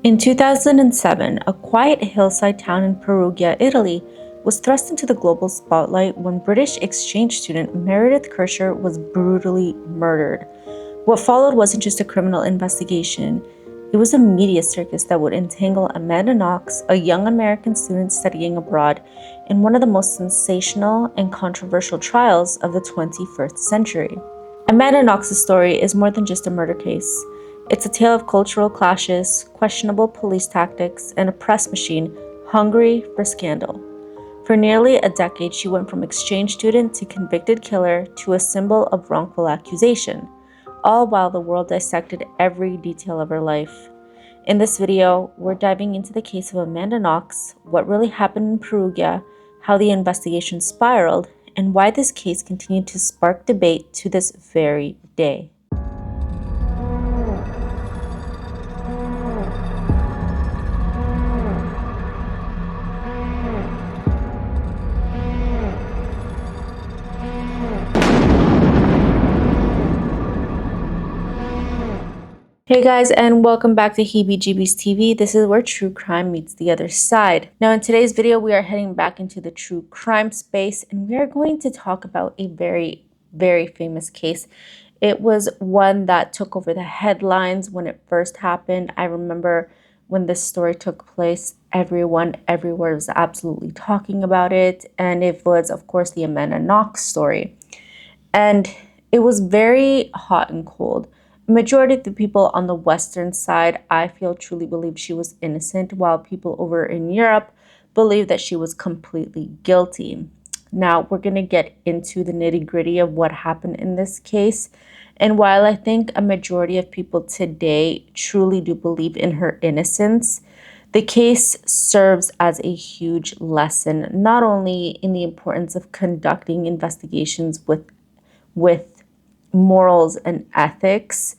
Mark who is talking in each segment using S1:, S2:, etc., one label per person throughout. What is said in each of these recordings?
S1: In 2007, a quiet hillside town in Perugia, Italy, was thrust into the global spotlight when British exchange student Meredith Kercher was brutally murdered. What followed wasn't just a criminal investigation, it was a media circus that would entangle Amanda Knox, a young American student studying abroad, in one of the most sensational and controversial trials of the 21st century. Amanda Knox's story is more than just a murder case. It's a tale of cultural clashes, questionable police tactics, and a press machine hungry for scandal. For nearly a decade, she went from exchange student to convicted killer to a symbol of wrongful accusation, all while the world dissected every detail of her life. In this video, we're diving into the case of Amanda Knox, what really happened in Perugia, how the investigation spiraled, and why this case continued to spark debate to this very day. Hey guys, and welcome back to Heebie-Jeebies TV. This is where true crime meets the other side. Now in today's video, we are heading back into the true crime space, and we are going to talk about a very, very famous case. It was one that took over the headlines when it first happened. I remember when this story took place, everyone everywhere was absolutely talking about it, and it was, of course, the Amanda Knox story. And it was very hot and cold. Majority of the people on the Western side, I feel, truly believed she was innocent, while people over in Europe believed that she was completely guilty. Now, we're going to get into the nitty-gritty of what happened in this case. And while I think a majority of people today truly do believe in her innocence, the case serves as a huge lesson, not only in the importance of conducting investigations with morals and ethics,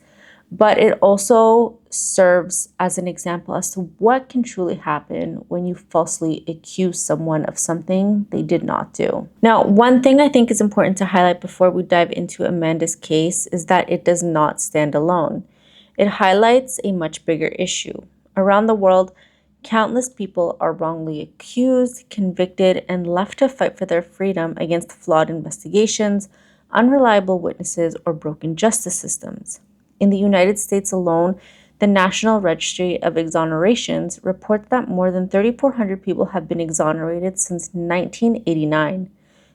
S1: but it also serves as an example as to what can truly happen when you falsely accuse someone of something they did not do. Now, one thing I think is important to highlight before we dive into Amanda's case is that it does not stand alone. It highlights a much bigger issue. Around the world, countless people are wrongly accused, convicted, and left to fight for their freedom against flawed investigations, unreliable witnesses, or broken justice systems. In the United States alone, the National Registry of Exonerations reports that more than 3,400 people have been exonerated since 1989,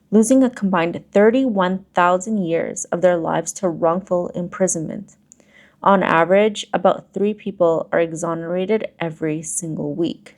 S1: losing a combined 31,000 years of their lives to wrongful imprisonment. On average, about 3 people are exonerated every single week.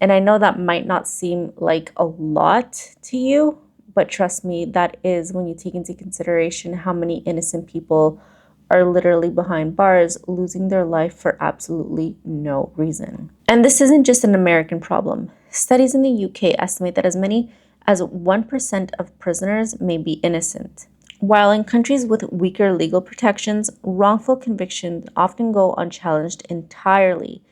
S1: And I know that might not seem like a lot to you, but trust me, that is when you take into consideration how many innocent people are literally behind bars, losing their life for absolutely no reason. And this isn't just an American problem. Studies in the UK estimate that as many as 1% of prisoners may be innocent. While in countries with weaker legal protections, wrongful convictions often go unchallenged entirely.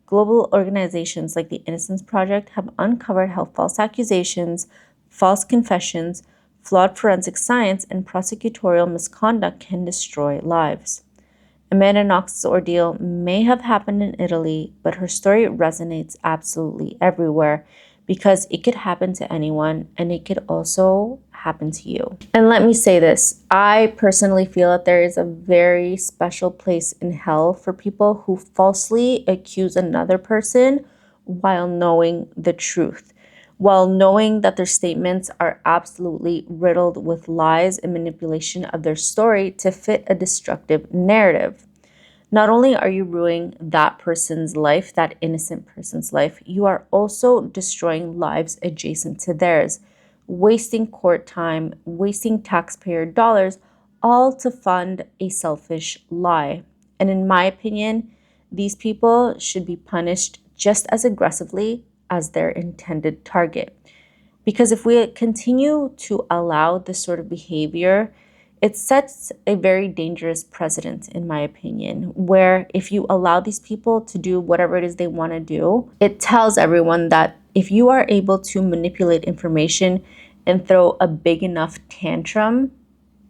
S1: Global organizations like the Innocence Project have uncovered how false accusations, false confessions, flawed forensic science, and prosecutorial misconduct can destroy lives. Amanda Knox's ordeal may have happened in Italy, but her story resonates absolutely everywhere because it could happen to anyone, and it could also happen to you. And let me say this, I personally feel that there is a very special place in hell for people who falsely accuse another person while knowing the truth, while knowing that their statements are absolutely riddled with lies and manipulation of their story to fit a destructive narrative. Not only are you ruining that person's life, that innocent person's life, you are also destroying lives adjacent to theirs, wasting court time, wasting taxpayer dollars, all to fund a selfish lie. And in my opinion, these people should be punished just as aggressively as their intended target. Because if we continue to allow this sort of behavior, it sets a very dangerous precedent, in my opinion, where if you allow these people to do whatever it is they want to do, it tells everyone that if you are able to manipulate information and throw a big enough tantrum,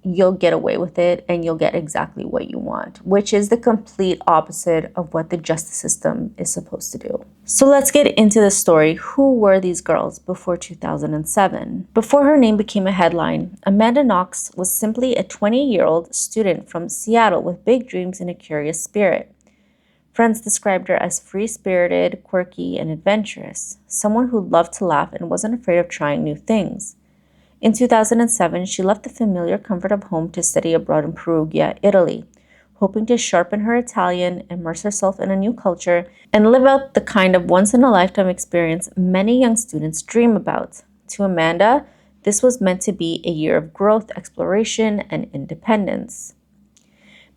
S1: you'll get away with it and you'll get exactly what you want, which is the complete opposite of what the justice system is supposed to do. So let's get into the story. Who were these girls before 2007? Before her name became a headline, Amanda Knox was simply a 20-year-old student from Seattle with big dreams and a curious spirit. Friends described her as free-spirited, quirky, and adventurous, someone who loved to laugh and wasn't afraid of trying new things. In 2007, she left the familiar comfort of home to study abroad in Perugia, Italy, hoping to sharpen her Italian, immerse herself in a new culture, and live out the kind of once-in-a-lifetime experience many young students dream about. To Amanda, this was meant to be a year of growth, exploration, and independence.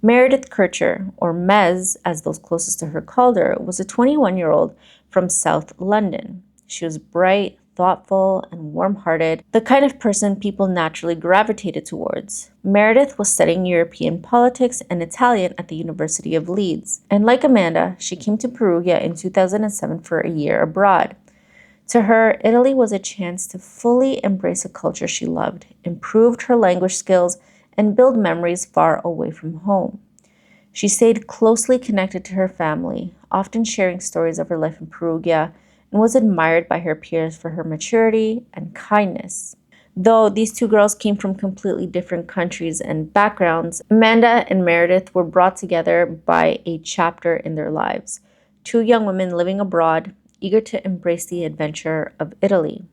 S1: Meredith Kercher, or Mez, as those closest to her called her, was a 21-year-old from South London. She was bright, thoughtful, and warm-hearted, the kind of person people naturally gravitated towards. Meredith was studying European politics and Italian at the University of Leeds, and like Amanda, she came to Perugia in 2007 for a year abroad. To her, Italy was a chance to fully embrace a culture she loved, improved her language skills, and build memories far away from home. She stayed closely connected to her family, often sharing stories of her life in Perugia, and was admired by her peers for her maturity and kindness. Though these two girls came from completely different countries and backgrounds, Amanda and Meredith were brought together by a chapter in their lives. Two young women living abroad, eager to embrace the adventure of Italy.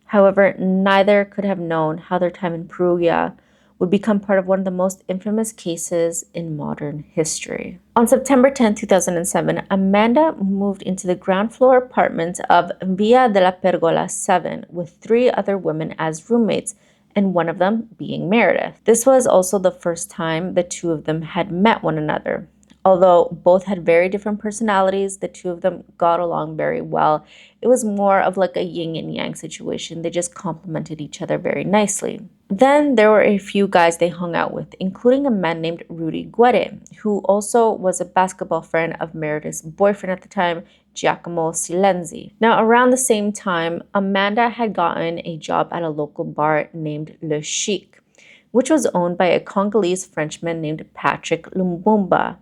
S1: However, neither could have known how their time in Perugia would become part of one of the most infamous cases in modern history. On September 10, 2007, Amanda moved into the ground floor apartment of Via della Pergola 7 with 3 other women as roommates, and one of them being Meredith. This was also the first time the two of them had met one another. Although both had very different personalities, the two of them got along very well. It was more of like a yin and yang situation. They just complemented each other very nicely. Then there were a few guys they hung out with, including a man named Rudy Guerre, who also was a basketball friend of Meredith's boyfriend at the time, Giacomo Silenzi. Now, around the same time, Amanda had gotten a job at a local bar named Le Chic, which was owned by a Congolese Frenchman named Patrick Lumbumba.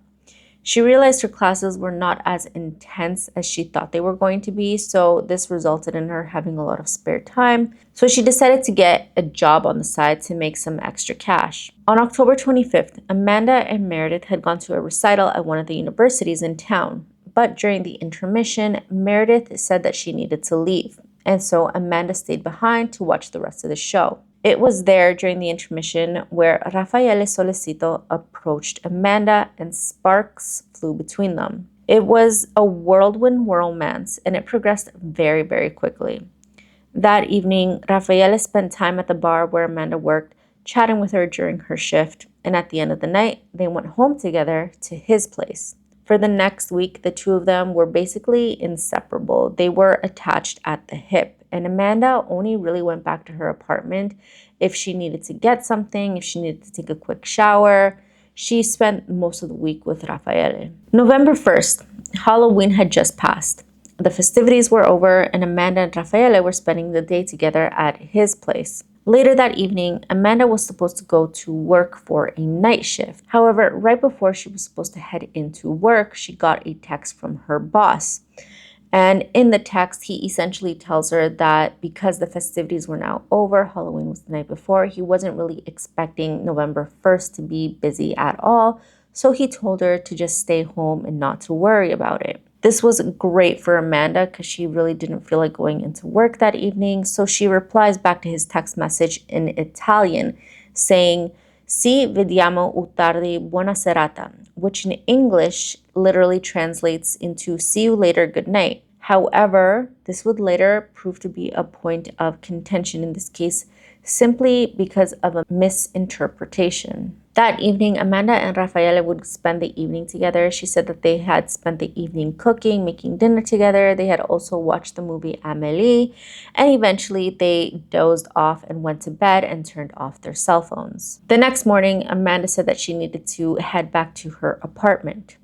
S1: She realized her classes were not as intense as she thought they were going to be, so this resulted in her having a lot of spare time. So she decided to get a job on the side to make some extra cash. On October 25th, Amanda and Meredith had gone to a recital at one of the universities in town. But during the intermission, Meredith said that she needed to leave, and so Amanda stayed behind to watch the rest of the show. It was there during the intermission where Raffaele Sollecito approached Amanda and sparks flew between them. It was a whirlwind romance and it progressed very, very quickly. That evening, Raffaele spent time at the bar where Amanda worked, chatting with her during her shift, and at the end of the night, they went home together to his place. For the next week, the two of them were basically inseparable. They were attached at the hip, and Amanda only really went back to her apartment if she needed to get something, if she needed to take a quick shower. She spent most of the week with Raffaele. November 1st, Halloween had just passed. The festivities were over, and Amanda and Raffaele were spending the day together at his place. Later that evening, Amanda was supposed to go to work for a night shift. However, right before she was supposed to head into work, she got a text from her boss. And in the text, he essentially tells her that because the festivities were now over, Halloween was the night before, he wasn't really expecting November 1st to be busy at all. So he told her to just stay home and not to worry about it. This was great for Amanda because she really didn't feel like going into work that evening. So she replies back to his text message in Italian saying, "Ci vediamo tardi, buona serata," which in English literally translates into "see you later, good night." However, this would later prove to be a point of contention in this case simply because of a misinterpretation. That evening, Amanda and Raffaele would spend the evening together. She said that they had spent the evening cooking, making dinner together. They had also watched the movie Amélie, and eventually they dozed off and went to bed and turned off their cell phones. The next morning, Amanda said that she needed to head back to her apartment.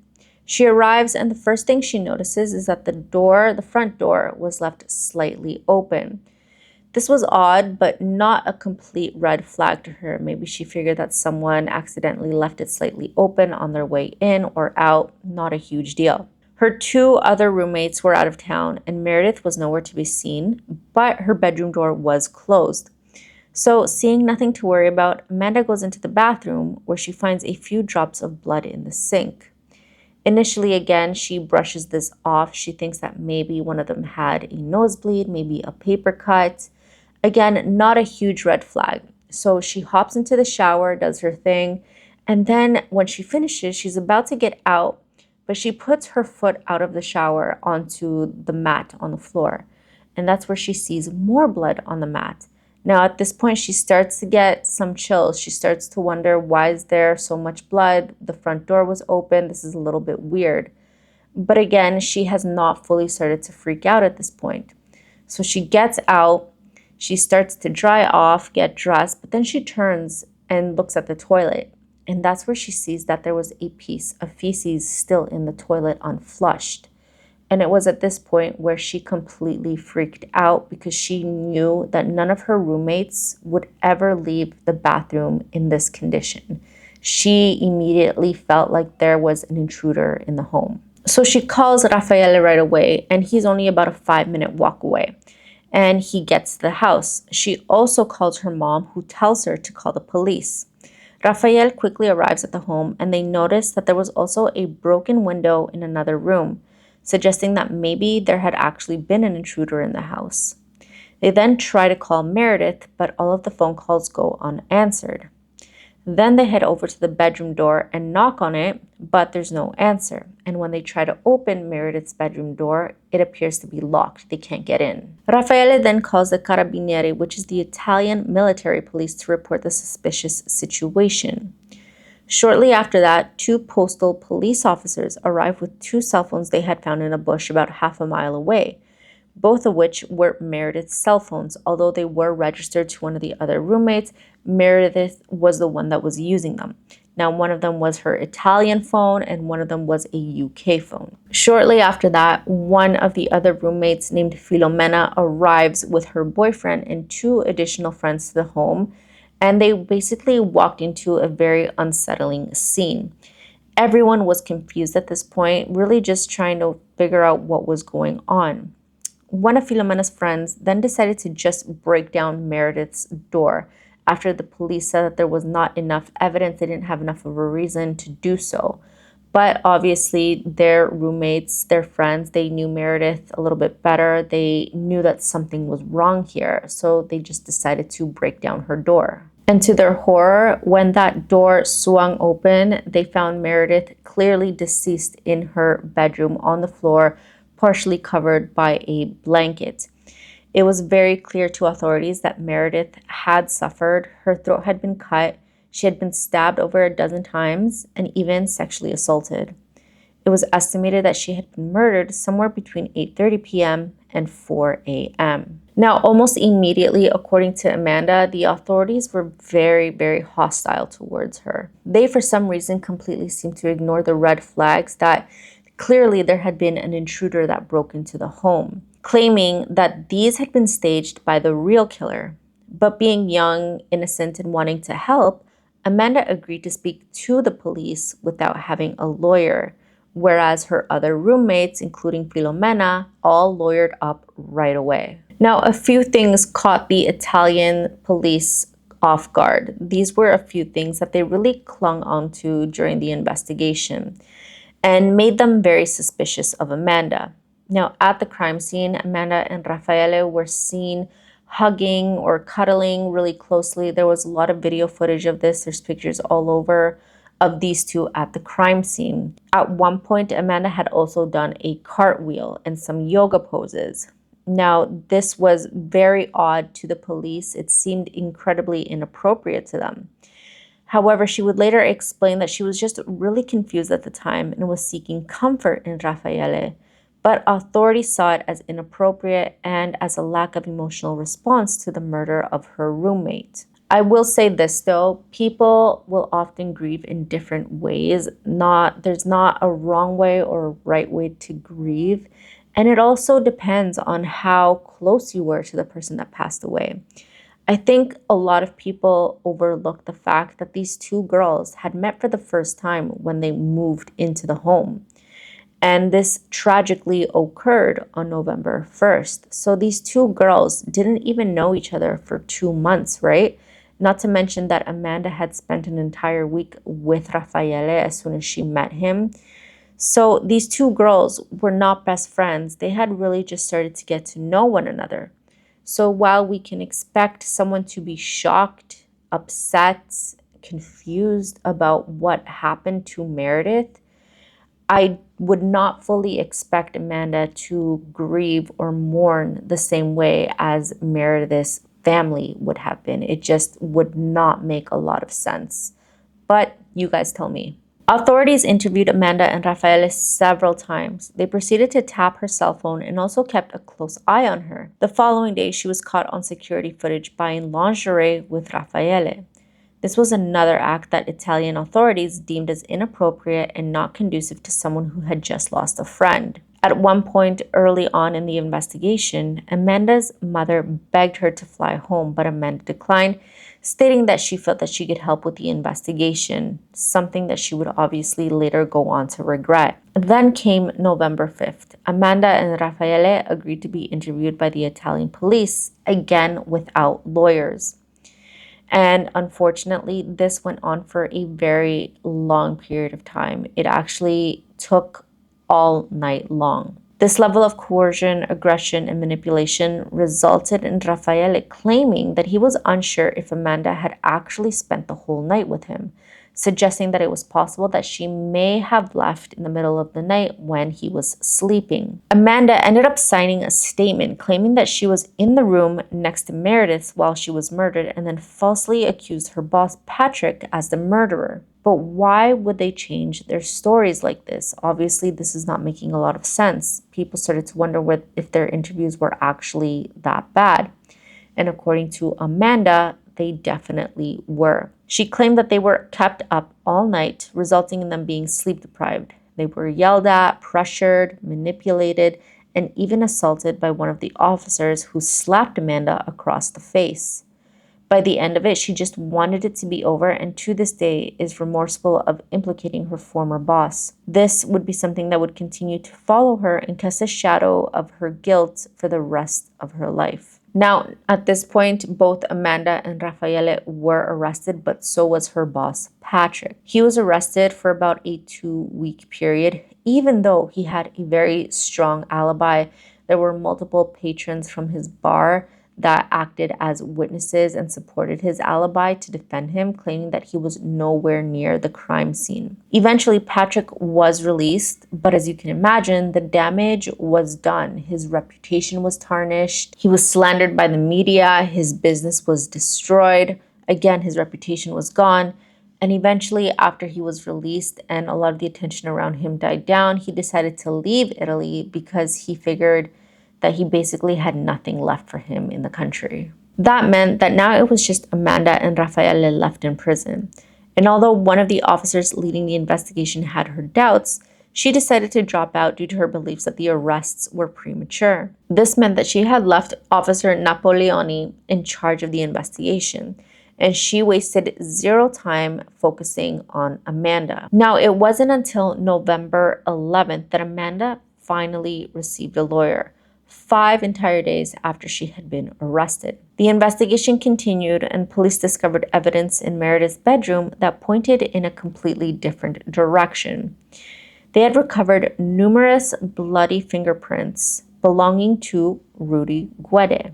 S1: She arrives, and the first thing she notices is that the front door was left slightly open. This was odd, but not a complete red flag to her. Maybe she figured that someone accidentally left it slightly open on their way in or out. Not a huge deal. Her two other roommates were out of town, and Meredith was nowhere to be seen, but her bedroom door was closed. So, seeing nothing to worry about, Amanda goes into the bathroom where she finds a few drops of blood in the sink. Initially, again, she brushes this off. She thinks that maybe one of them had a nosebleed, maybe a paper cut. Again, not a huge red flag. So she hops into the shower, does her thing, and then when she finishes, she's about to get out, but she puts her foot out of the shower onto the mat on the floor. And that's where she sees more blood on the mat. Now, at this point, she starts to get some chills. She starts to wonder, why is there so much blood? The front door was open. This is a little bit weird. But again, she has not fully started to freak out at this point. So she gets out. She starts to dry off, get dressed, but then she turns and looks at the toilet. And that's where she sees that there was a piece of feces still in the toilet unflushed. And it was at this point where she completely freaked out because she knew that none of her roommates would ever leave the bathroom in this condition. She immediately felt like there was an intruder in the home. So she calls Raffaele right away, and he's only about a 5-minute walk away. And he gets to the house. She also calls her mom, who tells her to call the police. Raffaele quickly arrives at the home, and they notice that there was also a broken window in another room, suggesting that maybe there had actually been an intruder in the house. They then try to call Meredith, but all of the phone calls go unanswered. Then they head over to the bedroom door and knock on it, but there's no answer. And when they try to open Meredith's bedroom door, it appears to be locked. They can't get in. Raffaele then calls the Carabinieri, which is the Italian military police, to report the suspicious situation. Shortly after that, 2 postal police officers arrived with 2 cell phones they had found in a bush about half a mile away, both of which were Meredith's cell phones. Although they were registered to one of the other roommates, Meredith was the one that was using them. Now, one of them was her Italian phone and one of them was a UK phone. Shortly after that, one of the other roommates named Filomena arrives with her boyfriend and 2 additional friends to the home, and they basically walked into a very unsettling scene. Everyone was confused at this point, really just trying to figure out what was going on. One of Filomena's friends then decided to just break down Meredith's door after the police said that there was not enough evidence. They didn't have enough of a reason to do so. But obviously, their roommates, their friends, they knew Meredith a little bit better. They knew that something was wrong here. So they just decided to break down her door. And to their horror, when that door swung open, they found Meredith clearly deceased in her bedroom on the floor, partially covered by a blanket. It was very clear to authorities that Meredith had suffered. Her throat had been cut. She had been stabbed over a dozen times and even sexually assaulted. It was estimated that she had been murdered somewhere between 8:30 p.m. and 4 a.m. Now, almost immediately, according to Amanda, the authorities were very, very hostile towards her. They, for some reason, completely seemed to ignore the red flags that clearly there had been an intruder that broke into the home, claiming that these had been staged by the real killer. But being young, innocent, and wanting to help, Amanda agreed to speak to the police without having a lawyer, whereas her other roommates, including Filomena, all lawyered up right away. Now, a few things caught the Italian police off guard. These were a few things that they really clung onto during the investigation and made them very suspicious of Amanda. Now, at the crime scene, Amanda and Raffaele were seen hugging or cuddling really closely. There was a lot of video footage of this. There's pictures all over of these two at the crime scene. At one point, Amanda had also done a cartwheel and some yoga poses. Now, this was very odd to the police. It seemed incredibly inappropriate to them. However, she would later explain that she was just really confused at the time and was seeking comfort in Raffaele, but authorities saw it as inappropriate and as a lack of emotional response to the murder of her roommate. I will say this though, people will often grieve in different ways. There's not a wrong way or a right way to grieve. And it also depends on how close you were to the person that passed away. I think a lot of people overlook the fact that these two girls had met for the first time when they moved into the home. And this tragically occurred on November 1st. So these two girls didn't even know each other for 2 months, right? Not to mention that Amanda had spent an entire week with Raffaele as soon as she met him. So these two girls were not best friends. They had really just started to get to know one another. So while we can expect someone to be shocked, upset, confused about what happened to Meredith, I would not fully expect Amanda to grieve or mourn the same way as Meredith's family would have been. It just would not make a lot of sense. But you guys tell me. Authorities interviewed Amanda and Raffaele several times. They proceeded to tap her cell phone and also kept a close eye on her. The following day, she was caught on security footage buying lingerie with Raffaele. This was another act that Italian authorities deemed as inappropriate and not conducive to someone who had just lost a friend. At one point early on in the investigation, Amanda's mother begged her to fly home, but Amanda declined, stating that she felt that she could help with the investigation, something that she would obviously later go on to regret. Then came November 5th. Amanda and Raffaele agreed to be interviewed by the Italian police, again without lawyers. And unfortunately, this went on for a very long period of time. It actually took all night long. This level of coercion, aggression, and manipulation resulted in Raffaele claiming that he was unsure if Amanda had actually spent the whole night with him, suggesting that it was possible that she may have left in the middle of the night when he was sleeping. Amanda ended up signing a statement claiming that she was in the room next to Meredith while she was murdered and then falsely accused her boss, Patrick, as the murderer. But why would they change their stories like this? Obviously, this is not making a lot of sense. People started to wonder if their interviews were actually that bad. And according to Amanda, they definitely were. She claimed that they were kept up all night, resulting in them being sleep deprived. They were yelled at, pressured, manipulated, and even assaulted by one of the officers who slapped Amanda across the face. By the end of it, she just wanted it to be over and to this day is remorseful of implicating her former boss. This would be something that would continue to follow her and cast a shadow of her guilt for the rest of her life. Now, at this point, both Amanda and Raffaele were arrested, but so was her boss, Patrick. He was arrested for about a 2-week period, even though he had a very strong alibi. There were multiple patrons from his bar that acted as witnesses and supported his alibi to defend him, claiming that he was nowhere near the crime scene. Eventually, Patrick was released, but as you can imagine, the damage was done. His reputation was tarnished. He was slandered by the media. His business was destroyed. Again, his reputation was gone. And eventually, after he was released and a lot of the attention around him died down, he decided to leave Italy because he figured that he basically had nothing left for him in the country. That meant that now it was just Amanda and Raffaele left in prison. And although one of the officers leading the investigation had her doubts, she decided to drop out due to her beliefs that the arrests were premature. This meant that she had left Officer Napoleoni in charge of the investigation, and she wasted zero time focusing on Amanda. Now, it wasn't until November 11th that Amanda finally received a lawyer, 5 entire days after she had been arrested. The investigation continued and police discovered evidence in Meredith's bedroom that pointed in a completely different direction. They had recovered numerous bloody fingerprints belonging to Rudy Guede,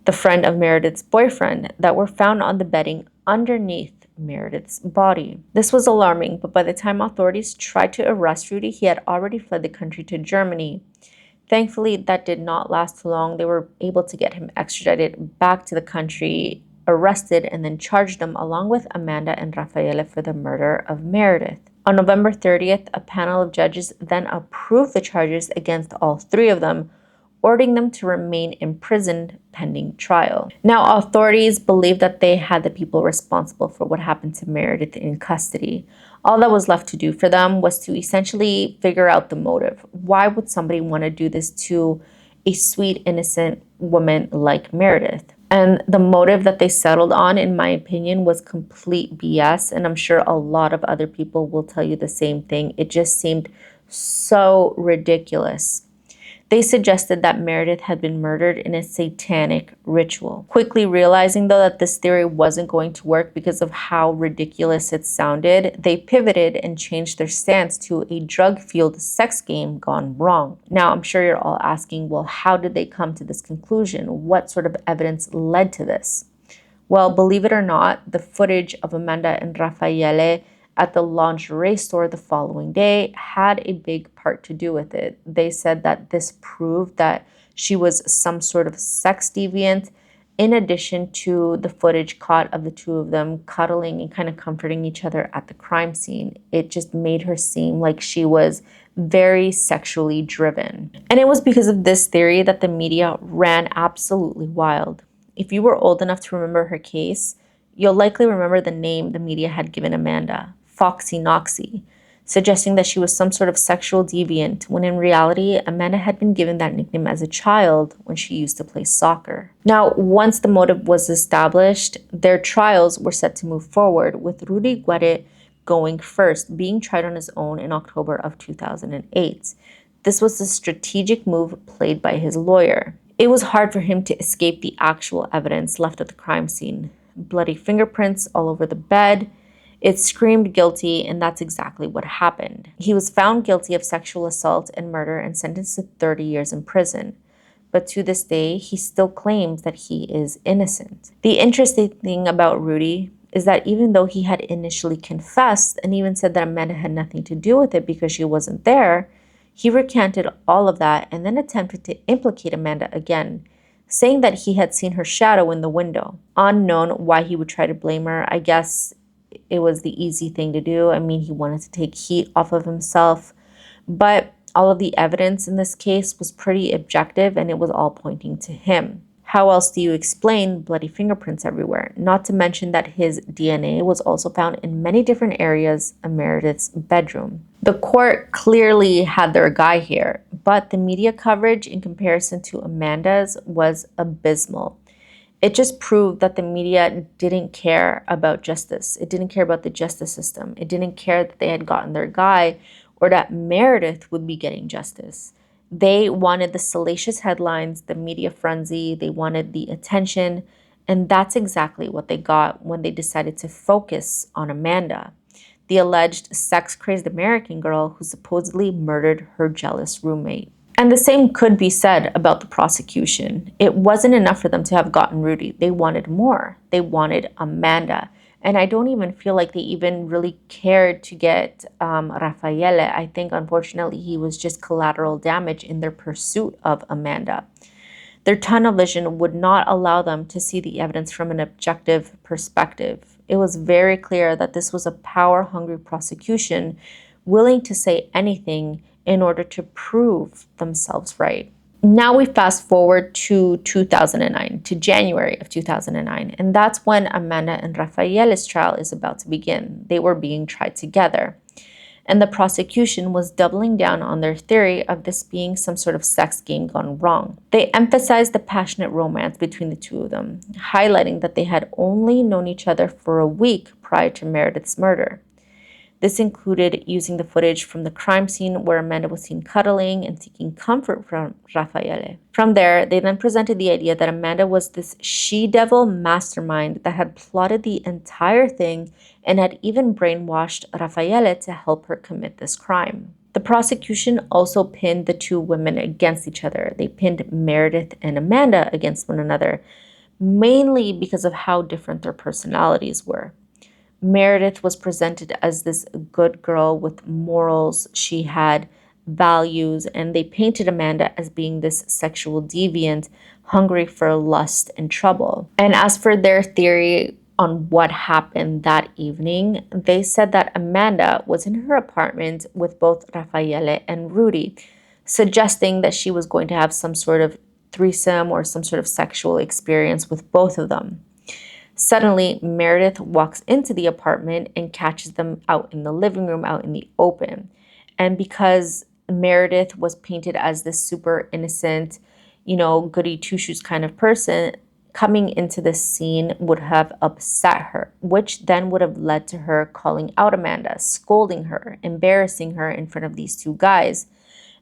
S1: the friend of Meredith's boyfriend, that were found on the bedding underneath Meredith's body. This was alarming, but by the time authorities tried to arrest Rudy, he had already fled the country to Germany. Thankfully, that did not last long. They were able to get him extradited back to the country, arrested, and then charged him along with Amanda and Raffaele for the murder of Meredith. On November 30th, a panel of judges then approved the charges against all 3 of them, ordering them to remain imprisoned pending trial. Now, authorities believe that they had the people responsible for what happened to Meredith in custody. All that was left to do for them was to essentially figure out the motive. Why would somebody want to do this to a sweet, innocent woman like Meredith? And the motive that they settled on, in my opinion, was complete BS. And I'm sure a lot of other people will tell you the same thing. It just seemed so ridiculous. They suggested that Meredith had been murdered in a satanic ritual. Quickly realizing, though, that this theory wasn't going to work because of how ridiculous it sounded, they pivoted and changed their stance to a drug-fueled sex game gone wrong. Now, I'm sure you're all asking, well, how did they come to this conclusion? What sort of evidence led to this? Well, believe it or not, the footage of Amanda and Raffaele at the lingerie store the following day had a big part to do with it. They said that this proved that she was some sort of sex deviant, in addition to the footage caught of the two of them cuddling and kind of comforting each other at the crime scene. It just made her seem like she was very sexually driven. And it was because of this theory that the media ran absolutely wild. If you were old enough to remember her case, you'll likely remember the name the media had given Amanda, Foxy Knoxy, suggesting that she was some sort of sexual deviant, when in reality, Amanda had been given that nickname as a child when she used to play soccer. Now, once the motive was established, their trials were set to move forward, with Rudy Guerre going first, being tried on his own in October of 2008. This was a strategic move played by his lawyer. It was hard for him to escape the actual evidence left at the crime scene. Bloody fingerprints all over the bed. It screamed guilty, and that's exactly what happened. He was found guilty of sexual assault and murder and sentenced to 30 years in prison. But to this day, he still claims that he is innocent. The interesting thing about Rudy is that even though he had initially confessed and even said that Amanda had nothing to do with it because she wasn't there, he recanted all of that and then attempted to implicate Amanda again, saying that he had seen her shadow in the window. Unknown why he would try to blame her. I guess it was the easy thing to do. I mean, he wanted to take heat off of himself. But all of the evidence in this case was pretty objective, and it was all pointing to him. How else do you explain bloody fingerprints everywhere? Not to mention that his DNA was also found in many different areas of Meredith's bedroom. The court clearly had their guy here, but the media coverage in comparison to Amanda's was abysmal. It just proved that the media didn't care about justice. It didn't care about the justice system. It didn't care that they had gotten their guy or that Meredith would be getting justice. They wanted the salacious headlines, the media frenzy. They wanted the attention. And that's exactly what they got when they decided to focus on Amanda, the alleged sex-crazed American girl who supposedly murdered her jealous roommate. And the same could be said about the prosecution. It wasn't enough for them to have gotten Rudy. They wanted more. They wanted Amanda. And I don't even feel like they even really cared to get Raffaele. I think, unfortunately, he was just collateral damage in their pursuit of Amanda. Their tunnel vision would not allow them to see the evidence from an objective perspective. It was very clear that this was a power-hungry prosecution willing to say anything in order to prove themselves right. Now we fast forward to 2009, to January of 2009, and that's when Amanda and Raffaele's trial is about to begin. They were being tried together, and the prosecution was doubling down on their theory of this being some sort of sex game gone wrong. They emphasized the passionate romance between the two of them, highlighting that they had only known each other for a week prior to Meredith's murder. This included using the footage from the crime scene where Amanda was seen cuddling and seeking comfort from Raffaele. From there, they then presented the idea that Amanda was this she-devil mastermind that had plotted the entire thing and had even brainwashed Raffaele to help her commit this crime. The prosecution also pinned the two women against each other. They pinned Meredith and Amanda against one another, mainly because of how different their personalities were. Meredith was presented as this good girl with morals. She had values, and they painted Amanda as being this sexual deviant, hungry for lust and trouble. And as for their theory on what happened that evening, they said that Amanda was in her apartment with both Raffaele and Rudy, suggesting that she was going to have some sort of threesome or some sort of sexual experience with both of them. Suddenly, Meredith walks into the apartment and catches them out in the living room, out in the open. And because Meredith was painted as this super innocent, goody two-shoes kind of person, coming into this scene would have upset her, which then would have led to her calling out Amanda, scolding her, embarrassing her in front of these two guys.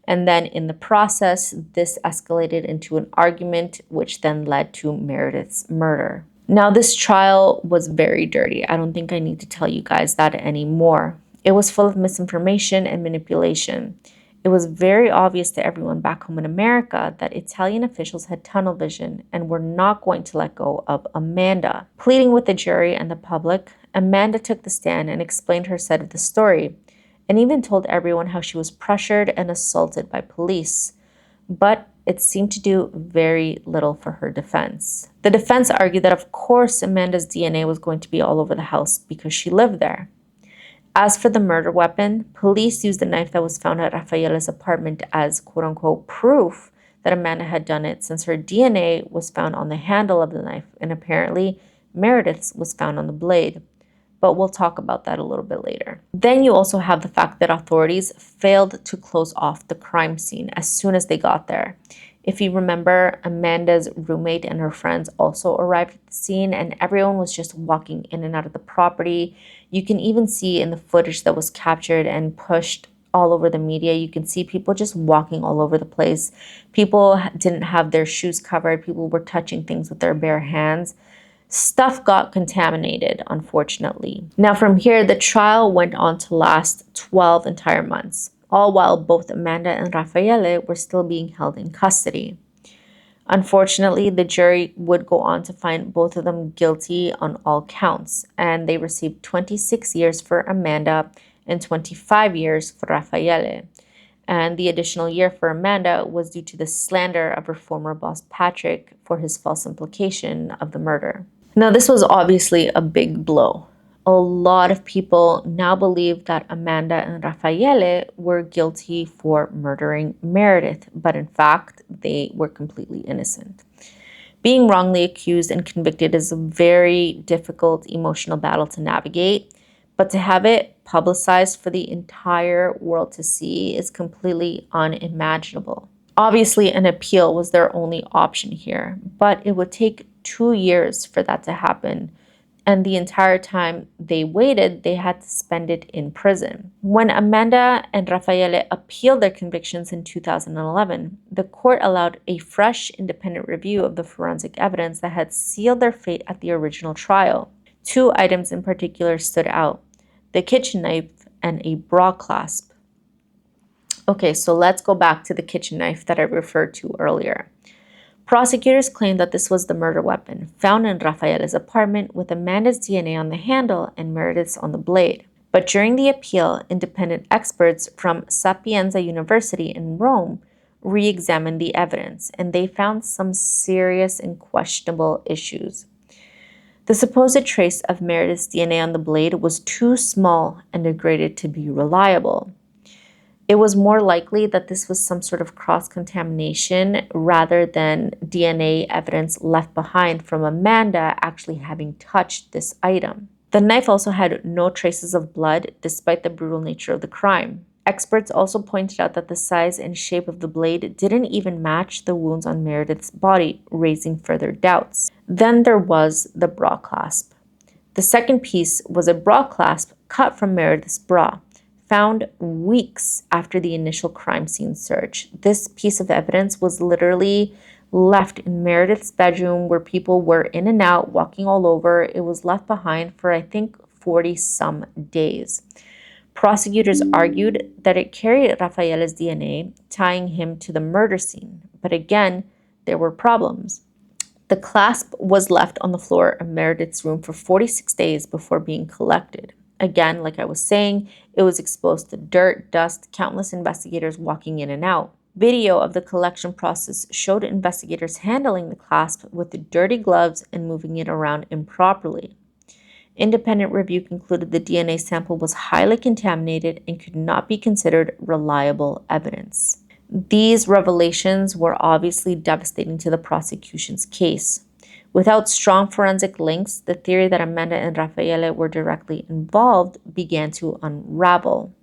S1: And then in the process, this escalated into an argument, which then led to Meredith's murder. Now, this trial was very dirty. I don't think I need to tell you guys that anymore. It was full of misinformation and manipulation. It was very obvious to everyone back home in America that Italian officials had tunnel vision and were not going to let go of Amanda. Pleading with the jury and the public, Amanda took the stand and explained her side of the story, and even told everyone how she was pressured and assaulted by police. But it seemed to do very little for her defense. The defense argued that, of course, Amanda's DNA was going to be all over the house because she lived there. As for the murder weapon, police used the knife that was found at Raffaele's apartment as quote-unquote proof that Amanda had done it, since her DNA was found on the handle of the knife, and apparently Meredith's was found on the blade. But we'll talk about that a little bit later. Then you also have the fact that authorities failed to close off the crime scene as soon as they got there. If you remember, Amanda's roommate and her friends also arrived at the scene, and everyone was just walking in and out of the property. You can even see in the footage that was captured and pushed all over the media, you can see people just walking all over the place. People didn't have their shoes covered. People were touching things with their bare hands. Stuff got contaminated, unfortunately. Now from here, the trial went on to last 12 entire months, all while both Amanda and Raffaele were still being held in custody. Unfortunately, the jury would go on to find both of them guilty on all counts, and they received 26 years for Amanda and 25 years for Raffaele. And the additional year for Amanda was due to the slander of her former boss Patrick for his false implication of the murder. Now, this was obviously a big blow. A lot of people now believe that Amanda and Raffaele were guilty for murdering Meredith, but in fact, they were completely innocent. Being wrongly accused and convicted is a very difficult emotional battle to navigate, but to have it publicized for the entire world to see is completely unimaginable. Obviously, an appeal was their only option here, but it would take 2 years for that to happen. And the entire time they waited, they had to spend it in prison. When Amanda and Raffaele appealed their convictions in 2011, the court allowed a fresh independent review of the forensic evidence that had sealed their fate at the original trial. 2 items in particular stood out: the kitchen knife and a bra clasp. Okay, so let's go back to the kitchen knife that I referred to earlier. Prosecutors claimed that this was the murder weapon found in Raffaele's apartment, with Amanda's DNA on the handle and Meredith's on the blade. But during the appeal, independent experts from Sapienza University in Rome re-examined the evidence, and they found some serious and questionable issues. The supposed trace of Meredith's DNA on the blade was too small and degraded to be reliable. It was more likely that this was some sort of cross-contamination rather than DNA evidence left behind from Amanda actually having touched this item. The knife also had no traces of blood, despite the brutal nature of the crime. Experts also pointed out that the size and shape of the blade didn't even match the wounds on Meredith's body, raising further doubts. Then there was the bra clasp. The second piece was a bra clasp cut from Meredith's bra, found weeks after the initial crime scene search. This piece of evidence was literally left in Meredith's bedroom, where people were in and out, walking all over. It was left behind for, I think, 40-some days. Prosecutors argued that it carried Raffaele's DNA, tying him to the murder scene. But again, there were problems. The clasp was left on the floor of Meredith's room for 46 days before being collected. Again, like I was saying, it was exposed to dirt, dust, countless investigators walking in and out. Video of the collection process showed investigators handling the clasp with dirty gloves and moving it around improperly. Independent review concluded the DNA sample was highly contaminated and could not be considered reliable evidence. These revelations were obviously devastating to the prosecution's case. Without strong forensic links, the theory that Amanda and Raffaele were directly involved began to unravel.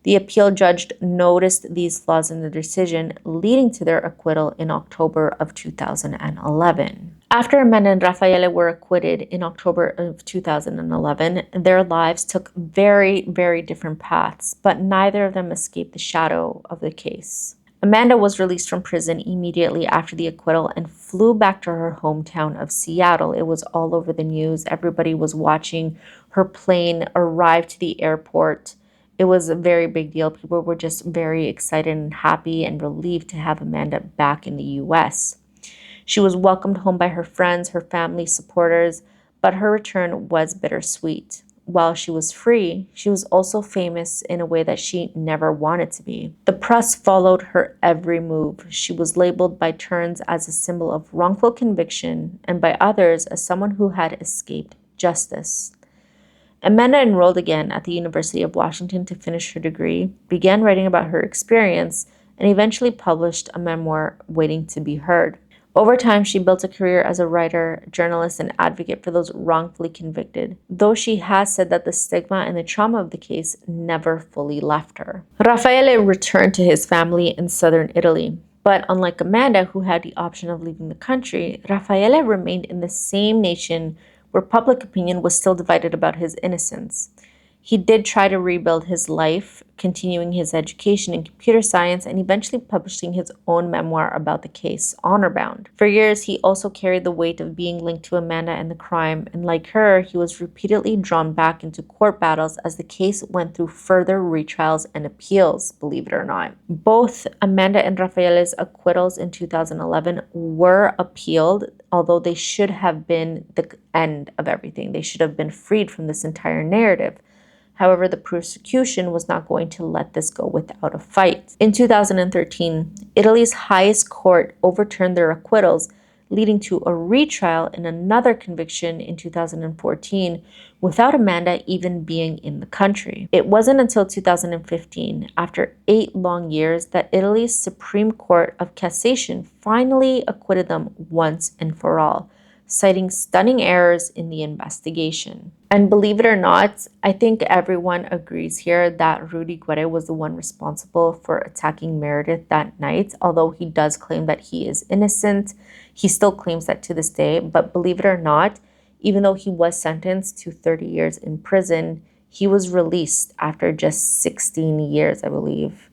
S1: The appeal judge noticed these flaws in the decision, leading to their acquittal in October of 2011. After Amanda and Raffaele were acquitted in October of 2011, their lives took very, very different paths, but neither of them escaped the shadow of the case. Amanda was released from prison immediately after the acquittal and flew back to her hometown of Seattle. It was all over the news. Everybody was watching her plane arrive to the airport. It was a very big deal. People were just very excited and happy and relieved to have Amanda back in the US. She was welcomed home by her friends, her family, supporters, but her return was bittersweet. While she was free, she was also famous in a way that she never wanted to be. The press followed her every move. She was labeled by turns as a symbol of wrongful conviction and by others as someone who had escaped justice. Amanda enrolled again at the University of Washington to finish her degree, began writing about her experience, and eventually published a memoir, Waiting to be Heard. Over time, she built a career as a writer, journalist, and advocate for those wrongfully convicted, though she has said that the stigma and the trauma of the case never fully left her. Raffaele returned to his family in southern Italy, but unlike Amanda, who had the option of leaving the country, Raffaele remained in the same nation where public opinion was still divided about his innocence. He did try to rebuild his life, continuing his education in computer science and eventually publishing his own memoir about the case, Honorbound. For years, he also carried the weight of being linked to Amanda and the crime, and like her, he was repeatedly drawn back into court battles as the case went through further retrials and appeals, believe it or not. Both Amanda and Raffaele's acquittals in 2011 were appealed, although they should have been the end of everything. They should have been freed from this entire narrative. However, the prosecution was not going to let this go without a fight. In 2013, Italy's highest court overturned their acquittals, leading to a retrial and another conviction in 2014 without Amanda even being in the country. It wasn't until 2015, after 8 long years, that Italy's Supreme Court of Cassation finally acquitted them once and for all, citing stunning errors in the investigation. And believe it or not, I think everyone agrees here that Rudy Guerre was the one responsible for attacking Meredith that night. Although he does claim that he is innocent, he still claims that to this day. But believe it or not, even though he was sentenced to 30 years in prison, he was released after just 16 years, I believe,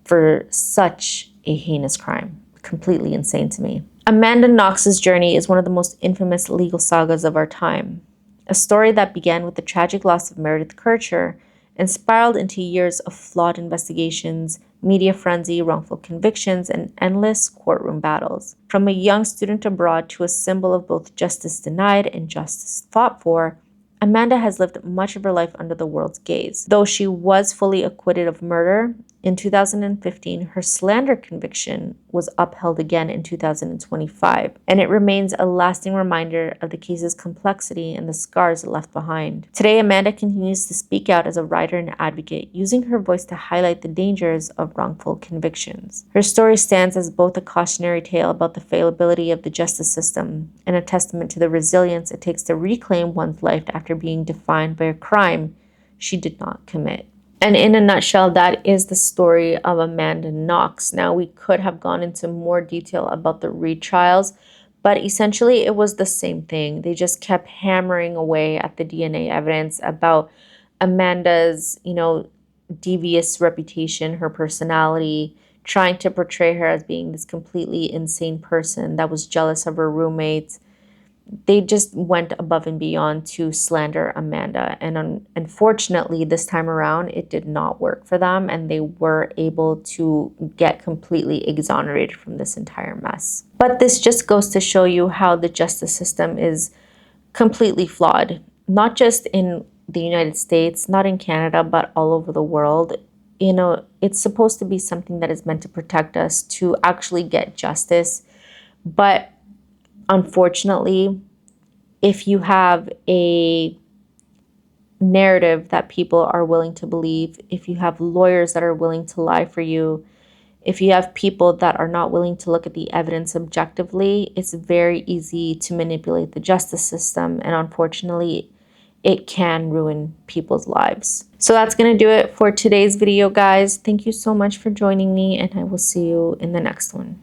S1: for such a heinous crime. Completely insane to me. Amanda Knox's journey is one of the most infamous legal sagas of our time. A story that began with the tragic loss of Meredith Kercher and spiraled into years of flawed investigations, media frenzy, wrongful convictions, and endless courtroom battles. From a young student abroad to a symbol of both justice denied and justice fought for, Amanda has lived much of her life under the world's gaze. Though she was fully acquitted of murder, in 2015, her slander conviction was upheld again in 2025, and it remains a lasting reminder of the case's complexity and the scars it left behind. Today, Amanda continues to speak out as a writer and advocate, using her voice to highlight the dangers of wrongful convictions. Her story stands as both a cautionary tale about the fallibility of the justice system and a testament to the resilience it takes to reclaim one's life after being defined by a crime she did not commit. And in a nutshell, that is the story of Amanda Knox. Now, we could have gone into more detail about the retrials, but essentially it was the same thing. They just kept hammering away at the DNA evidence about Amanda's, devious reputation, her personality, trying to portray her as being this completely insane person that was jealous of her roommates. They just went above and beyond to slander Amanda. And unfortunately, this time around, it did not work for them. And they were able to get completely exonerated from this entire mess. But this just goes to show you how the justice system is completely flawed. Not just in the United States, not in Canada, but all over the world. It's supposed to be something that is meant to protect us, to actually get justice. But unfortunately, if you have a narrative that people are willing to believe, if you have lawyers that are willing to lie for you, If you have people that are not willing to look at the evidence objectively, it's very easy to manipulate the justice system, and unfortunately, it can ruin people's lives. So that's going to do it for today's video, guys. Thank you so much for joining me, and I will see you in the next one.